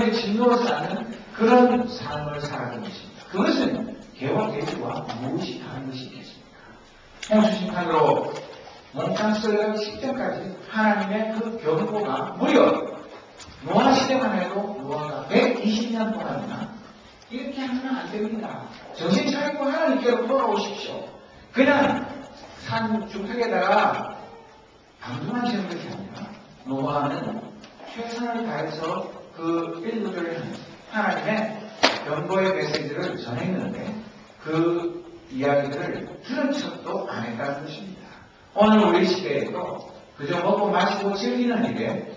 진노를 쌓는 그런 삶을 살아가는 것입니다. 그것은 개와 돼지와 무엇이 다른 것이 있겠습니까? 홍수심판으로 몽땅 썰려간 직전까지 하나님의 그 경고가 무려 노아 시대만 해도 노아가 120년 동안이나 이렇게 하면 안 됩니다. 정신 차리고 하나님께로 돌아오십시오. 그냥 산 주택에다가 방종하시는 것이 아니라 노아는 최선을 다해서 그 인류들을 하나님의 경고의 메시지를 전했는데 그 이야기들을 들은 척도 안 했다는 것입니다. 오늘 우리 시대에도 그저 먹고 마시고 즐기는 일에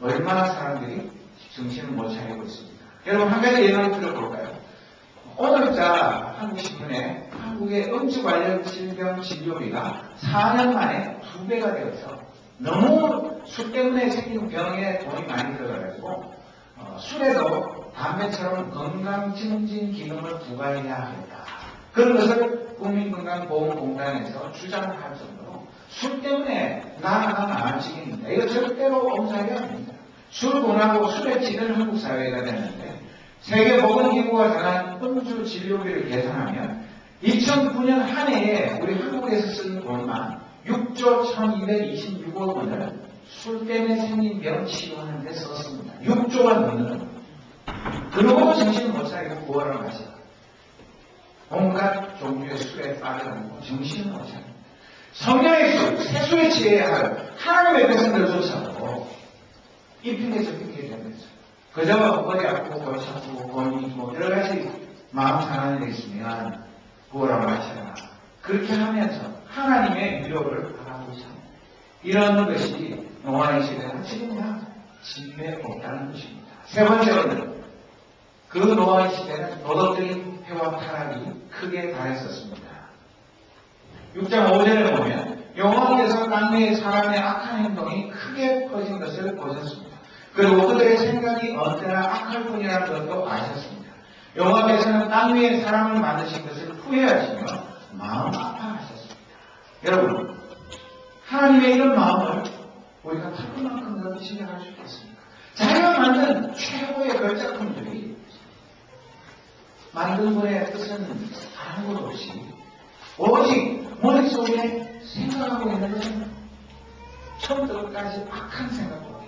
얼마나 사람들이 정신을 못 차리고 있습니다. 여러분 한 가지 예를 들어볼까요? 오늘자 한국신문에 한국의 음주 관련 질병 진료비가 4년 만에 2배가 되어서 너무 술 때문에 생긴 병에 돈이 많이 들어가가지고 술에도 담배처럼 건강증진 기능을 부과해야 하겠다. 그런 것을 국민건강보험공단에서 주장을 할 정도로 술 때문에 나라가 망치겠습니다. 이거 절대로 옹살이 아닙니다. 술 권하고 술에 찌든 한국 사회가 되는데 세계보건기구가 정한 음주 진료비를 계산하면 2009년 한 해에 우리 한국에서 쓴 돈만 6조 1226억 원을 술 때문에 생긴 병 치료하는 데 썼습니다. 6조가 넘는. 그러고 정신을 못 차리고 뭐라고 하시다. 온갖 종류의 술에 빠져가지고 정신을 못 차립니다. 성령의 술, 세수에 취해야 할 하나님의 백성들조차도 입힌게서 핑계 되면서 그저 머리 아프고 골치 아프고 고민이고 여러 가지 마음 상하는 데 있으면 뭐라고 하시나 그렇게 하면서 하나님의 위로를 바라보고 삽니다. 이런 것이 노아의 시대는 지금야 집에 없다는 것입니다. 세 번째로는 그 노아의 시대는 도덕적인 회와 타락이 크게 달했었습니다. 6장 5절에 보면 여호와께서 땅 위에 사람의 악한 행동이 크게 퍼진 것을 보셨습니다. 그리고 그들의 생각이 언제나 악할 뿐이라는 것도 아셨습니다. 여호와께서는 땅 위에 사람을 만드신 것을 후회하시며 마음 아파하셨습니다. 여러분, 하나님의 이런 마음을 우리가 탈만큼 더 신뢰할 수 있겠습니까? 자기가 만든 최고의 걸작품들이 만든 분의 뜻은 아무것도 없이 오직 머릿속에 생각하고 있는 것은 처음부터 끝까지 악한 생각과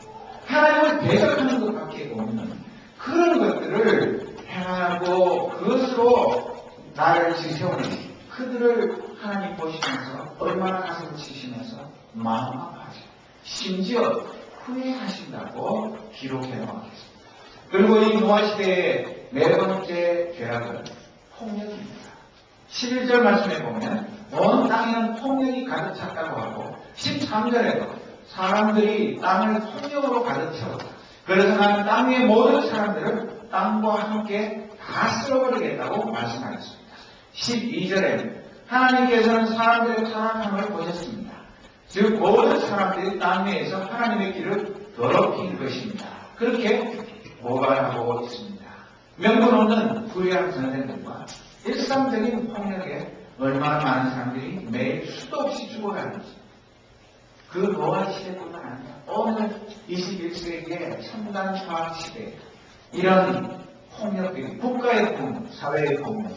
하나님을 대적하는 것밖에 없는 그런 것들을 행하고 그것으로 나를 지세우니 그들을 하나님 보시면서 얼마나 가슴을 치시면서 마음 아파하시고 심지어 후회하신다고 기록해 놓았겠습니다. 그리고 이 노아 시대의 네 번째 죄악은 폭력입니다. 11절 말씀에 보면 온 땅에는 폭력이 가득 찼다고 하고 13절에도 사람들이 땅을 폭력으로 가득 채웠다. 그래서 나는 땅 위의 모든 사람들을 땅과 함께 다 쓸어버리겠다고 말씀하셨습니다. 12절에는 하나님께서는 사람들의 타락함을 보셨습니다. 즉 모든 사람들이 땅 위에서 하나님의 길을 더럽힌 것입니다. 그렇게 모발하고 있습니다. 명분 없는 불의한 전쟁들과 일상적인 폭력에 얼마나 많은 사람들이 매일 수도 없이 죽어가는지 그 노아 시대뿐만 아니라 오늘 21세기의 첨단 과학 시대 이런 폭력들이 국가의 폭력, 사회의 폭력,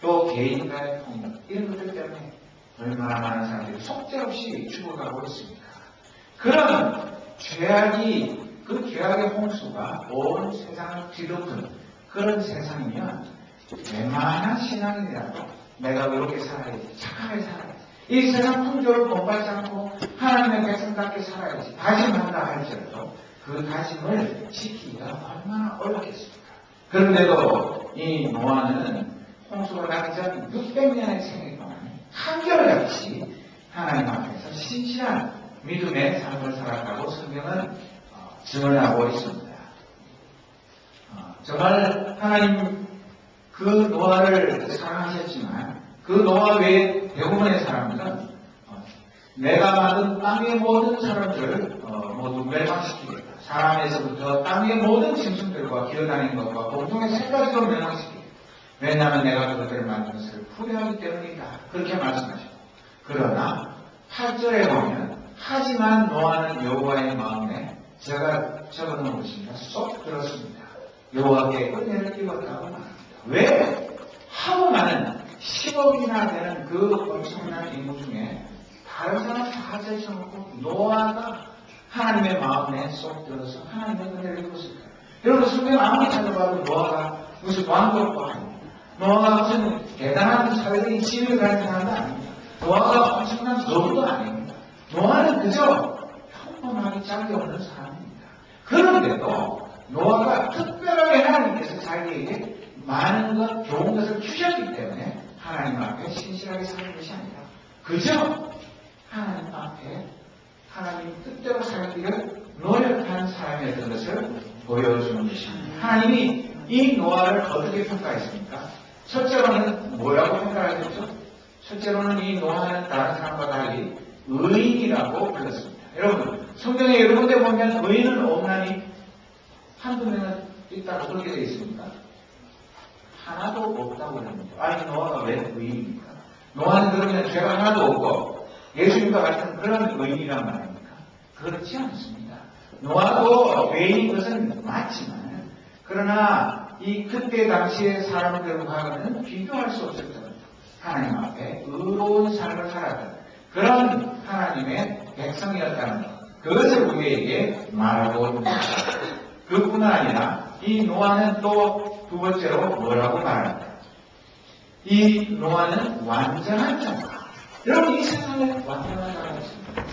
또 개인 간의 폭력 이런 것들 때문에 얼마나 많은 사람들이 속죄없이 죽어가고 있습니까? 그런 죄악이 그 죄악의 홍수가 온 세상을 뒤덮은 그런 세상이면 웬만한 신앙인이라도 내가 그렇게 살아야지, 착하게 살아야지, 이 세상 풍조를 본받지 않고 하나님의 백성답게 살아야지 다짐한다 할지라도 그 다짐을 지키기가 얼마나 어렵겠습니까? 그런데도 이 노아는 홍수가 나기 전 600년의 생애 동안 한결같이 하나님 앞에서 신실한 믿음의 삶을 살았다고 성경은 증언하고 있습니다. 정말 하나님 그 노아를 사랑하셨지만 그 노아 외에 대부분의 사람들은 내가 만든 땅의 모든 사람들을 모두 멸망시키겠다. 사람에서부터 땅의 모든 짐승들과 기어다니는 것과 공중의 새까지도 멸망시키겠다. 왜냐하면 내가 그것들을 만든 것을 후회하기 때문이다. 그렇게 말씀하셨고 그러나 8절에 보면 하지만 노아는 여호와의 마음에 제가 적어놓은 것입니다. 쏙 들었습니다. 여호와께 은혜를 입었다고 말합니다. 왜? 하고 많은 10억이나 되는 그 엄청난 인구 중에 다른 사람 다 제쳐놓고 노아가 하나님의 마음에 쏙 들어서 하나님의 은혜를 입었을까요? 여러분 성경 아무리 찾아봐도 노아가 무슨 왕족도 아닙니다. 노아가 무슨 대단한 사회적인 지위를 가진 사람도 아닙니다. 노아가 엄청난 노부도 아닙니다. 노아는 그저 평범하게 짝이 없는 사람입니다. 그런데도 노아가 특별하게 하나님께서 자기에게 많은 것, 좋은 것을 주셨기 때문에 하나님 앞에 신실하게 사는 것이 아니라 그저 하나님 앞에 하나님 뜻대로 살기를 노력하는 사람이었던 것을 보여주는 것입니다. 하나님이 이 노아를 어떻게 평가했습니까? 첫째로는 뭐라고 평가하셨죠? 첫째로는 이 노아는 다른 사람과 달리 의인이라고 불렀습니다. 여러분, 성경에 여러 군데 보면 의인은 없나니 한두 명은 있다고 그렇게 되어 있습니까? 하나도 없다고 합니다. 아니, 노아가 왜 의인입니까? 노아는 그러면 죄가 하나도 없고 예수님과 같은 그런 의인이란 말입니까? 그렇지 않습니다. 노아도 죄인 것은 맞지만, 그러나 이 그때 당시의 사람들과는 비교할 수 없을 정도 하나님 앞에 의로운 삶을 살았던 그런 하나님의 백성이었다는 것, 그것을 우리에게 말하고 있습니다. 그뿐 아니라 이 노아는 또 두 번째로 뭐라고 말합니까? 이 노아는 완전한 자다. 여러분, 이 세상에 완전한 자가 있습니다.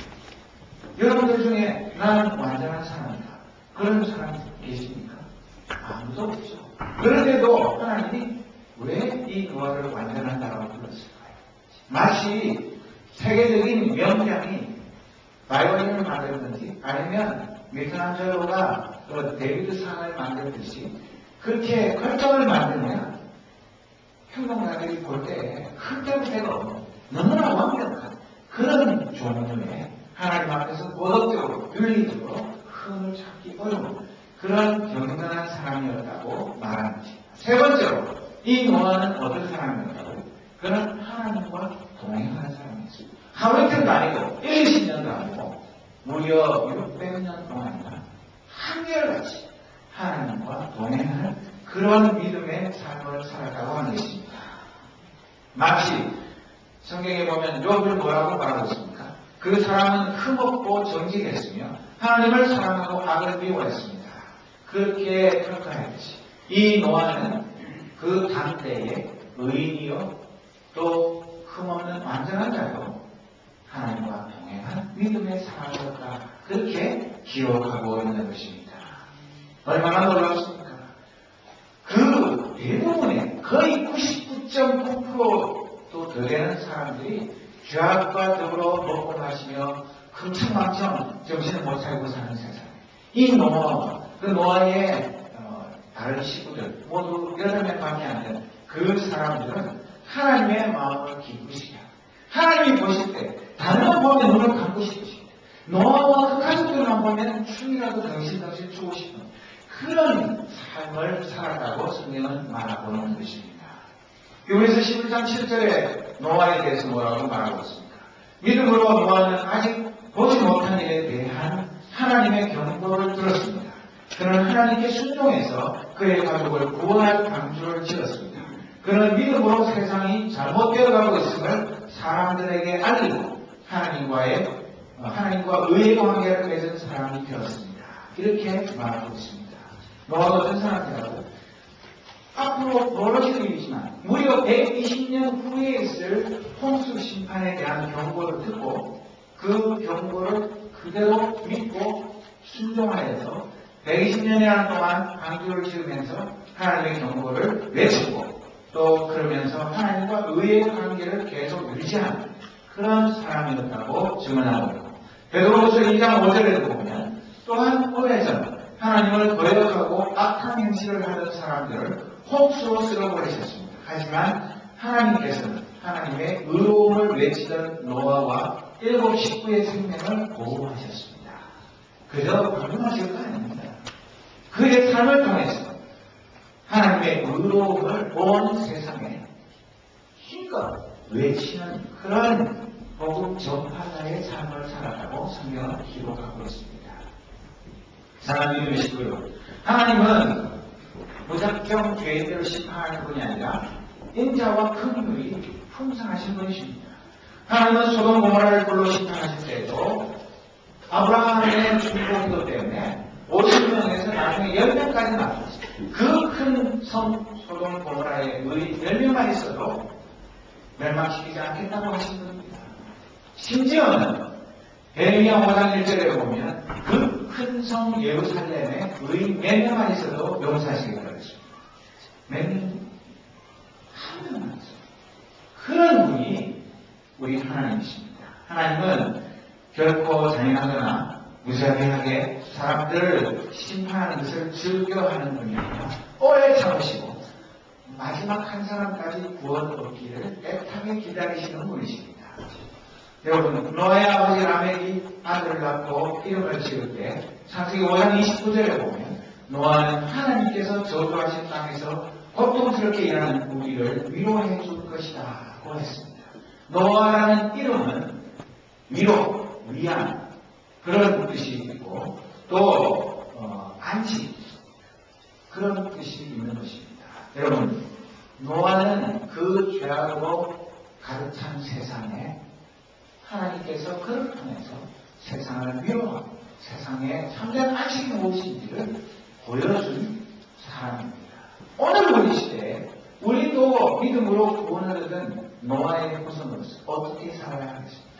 여러분들 중에 나는 완전한 사람이다, 그런 사람 계십니까? 아무도 없죠. 그런데도 하나님이 왜 이 노아를 완전한 자라고 불렀을까요? 마치 세계적인 명장이 바이올린을 만들든지 아니면 미켈란젤로가 그 데비드 상을 만들듯이 그렇게 걸작을 만들면 평론가들이 볼 때 흠잡이가 없는 너무나 완벽한 그런 종류의 하나님 앞에서 도덕적으로 윤리적으로 흠을 찾기 어려운 그런 경건한 사람이었다고 말하는 것입니다. 세 번째로 이 노아는 어떤 사람이었다고? 그는 하나님과 동행하는 사람이었습니다. 하루 이틀도 아니고 1-20년도 아니고 무려 600년 동안이나 한결같이 하나님과 동행하는 그런 믿음의 삶을 살았다고 하는 것입니다. 마치 성경에 보면 욥을 뭐라고 말하고 있습니까? 그 사람은 흠없고 정직했으며 하나님을 사랑하고 악을 미워했습니다. 그렇게 평가했듯이 이 노아는 그 당대의 의인이요 또 흠없는 완전한 자요 하나님과 동행한 믿음의 사람이었다, 그렇게 기록하고 있는 것입니다. 얼마나 놀랍습니까? 그 대부분의 거의 99.9%도 더 되는 사람들이 죄악과 더불어 먹고 마시며 흥청망청 정신을 못 차리고 사는 세상. 이 노아, 그 노아의 다른 식구들 모두 8명밖에 안 되는 그 사람들은 하나님의 마음을 기쁘시게 하고 하나님이 보실 때 다른 건 보면 눈을 감고 싶으십니다. 노아와 그 가족들만 보면 춤이라도 덩실덩실 추고 싶은 그런 삶을 살았다고 성경은 말하고 있는 것입니다. 요한에서 11장 7절에 노아에 대해서 뭐라고 말하고 있습니까? 믿음으로 노아는 아직 보지 못한 일에 대한 하나님의 경고를 들었습니다. 그는 하나님께 순종해서 그의 가족을 구원할 방주를 지었습니다. 그는 믿음으로 세상이 잘못되어가고 있음을 사람들에게 알리고 하나님과 의의 관계를 맺은 사람이 되었습니다. 이렇게 말하고 있습니다. 노아가 어떤 사람이라고? 앞으로 벌어질 일이지만 무려 120년 후에 있을 홍수 심판에 대한 경고를 듣고 그 경고를 그대로 믿고 순종하여서 120년이라는 동안 방주를 지으면서 하나님의 경고를 외치고 또 그러면서 하나님과 의의 관계를 계속 유지하는 그런 사람이었다고 증언하고 있고, 베드로후서 2장 5절에도 보면 또한 오래전 하나님을 거역하고 악한 행실을 하던 사람들을 홍수로 쓸어버리셨습니다. 하지만 하나님께서는 하나님의 의로움을 외치던 노아와 7 식구의 생명을 보호하셨습니다. 그저 방문하실 거 아닙니다. 그의 삶을 통해서 하나님의 의로움을 온 세상에 힘껏 외치는 그런 복음 전파자의 삶을 살았다고 성경은 기록하고 있습니다. 사랑하는 믿음의 식구들, 하나님은 무작정 죄인들을 심판하는 분이 아니라 인자와 긍휼이 풍성하신 분이십니다. 하나님은 소돔 고모라를 불로 심판하실 때도 아브라함의 중보기도 때문에 50명에서 나중에 10명까지 나왔어요. 그 큰 성 소돔 고모라의 의인 10명만 있어도 멸망시키지 않겠다고 하신 분입니다. 심지어는 에레미야 5장 1절에 보면 그 큰 성 예루살렘에 의인 4명만 있어도 용서하시겠다고 했습니다. 몇 명? 한 명만 있어요. 그런 분이 우리 하나님이십니다. 하나님은 결코 잔인하거나 무자비하게 사람들을 심판하는 것을 즐겨하는 분이 아니라 오래 참으시고 마지막 한 사람까지 구원 얻기를 애타게 기다리시는 분이십니다. 여러분, 노아의 아버지 라멕이 아들을 낳고 이름을 지을 때 창세기 5장 29절에 보면 노아는 하나님께서 저주하신 땅에서 고통스럽게 일하는 우리를 위로해 줄 것이라고 했습니다. 노아라는 이름은 위로, 위안 그런 뜻이 있고 또 안식 그런 뜻이 있는 것입니다. 여러분, 노아는 그 죄악으로 가득 찬 세상에 하나님께서 그를 통해서 세상을 위로하고 세상에 참된 안식이 무엇인지를 보여준 사람입니다. 오늘 우리 시대에 우리도 믿음으로 구원을 얻은 노아의 후손으로서 어떻게 살아야 하겠습니까?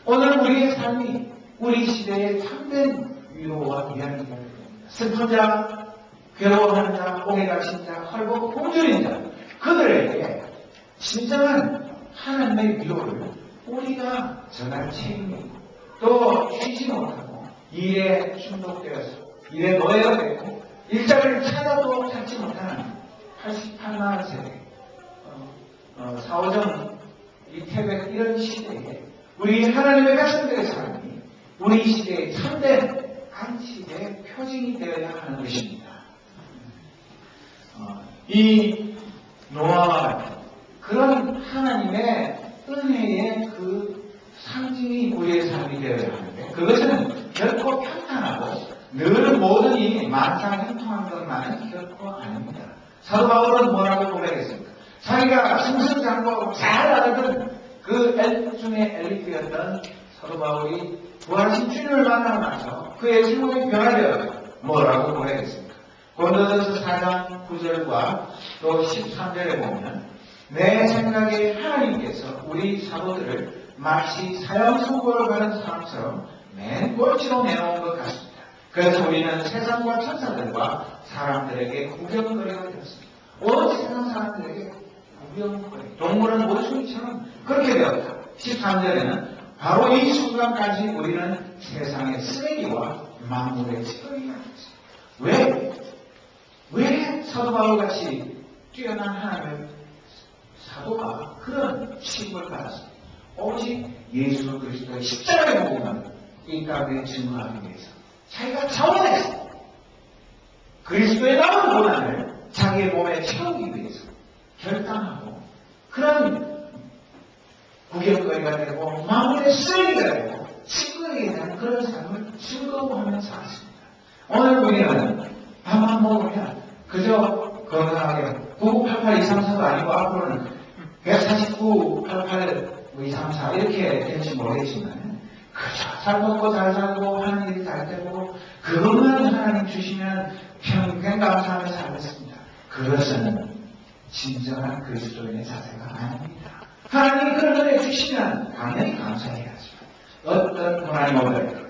오늘 우리의 삶이 우리 시대의 참된 위로와 위안이 되어야 됩니다. 슬픈 자, 괴로워하는 자, 옥에 갇힌 자, 헐고 굶주린 자 그들에게 진정한 하나님의 위로를 우리가 전할 책임이고 또 쉬지 못하고 일에 중독되어서 일에 노예가 되고 일자리를 찾아도 찾지 못하는 88만 세대 4.5점 이태백 이런 시대에 우리 하나님의 백성들의 삶이 우리 시대의 참된 안식의 표징이 되어야 하는 것입니다. 이 노아와 그런 하나님의 은혜의 그 상징이 우리의 삶이 되어야 하는데 그것은 결코 평탄하고 늘 모든 일이 만사형통한 것만은 결코 아닙니다. 사도 바울은 뭐라고 고백했습니까? 자기가 승승장구하고 잘 알던 그 엘리트 중에 엘리트였던 사도 바울이 부활하신 주님을 만나고 나서 그의 생활이 변화되어서 뭐라고 고백했습니까? 고린도전서 4장 9절과 또 13절에 보면 내 생각에 하나님께서 우리 사도들을 마치 사형 선고를 가는 사람처럼 맨 꼴찌로 내놓은 것 같습니다. 그래서 우리는 세상과 천사들과 사람들에게 구경거리가 되었습니다. 온 세상 사람들에게 구경거리, 동물은 원숭이처럼 그렇게 되었다. 13절에는 바로 이 순간까지 우리는 세상의 쓰레기와 만물의 쓰레기가 됐습니다. 왜 사도 바울같이 뛰어난 하나님의 사도가 그런 취급을 받았습니다. 오직 예수 그리스도의 십자가의 복음을 이 땅에 증거하기 위해서 자기가 자원해서 그리스도의 남은 고난을 자기의 몸에 채우기 위해서 결단하고 그런 구경거리가 되고 마음의 쓰레기가 되고 친구에게 대한 그런 삶을 즐거워하면서 살았습니다. 오늘 우리는 밥만 먹으면 그저 건강하게 9988-234도 아니고 앞으로는 149-88-234 이렇게 될지 모르겠지만 그저 잘 먹고 잘 살고 하는 일이 잘 되고 그것만 하나님 주시면 평생 감사하며 살겠습니다. 그것은 진정한 그리스도인의 자세가 아닙니다. 하나님이 그런 은혜 주시면 당연히 감사해야죠. 어떤 하나님 오늘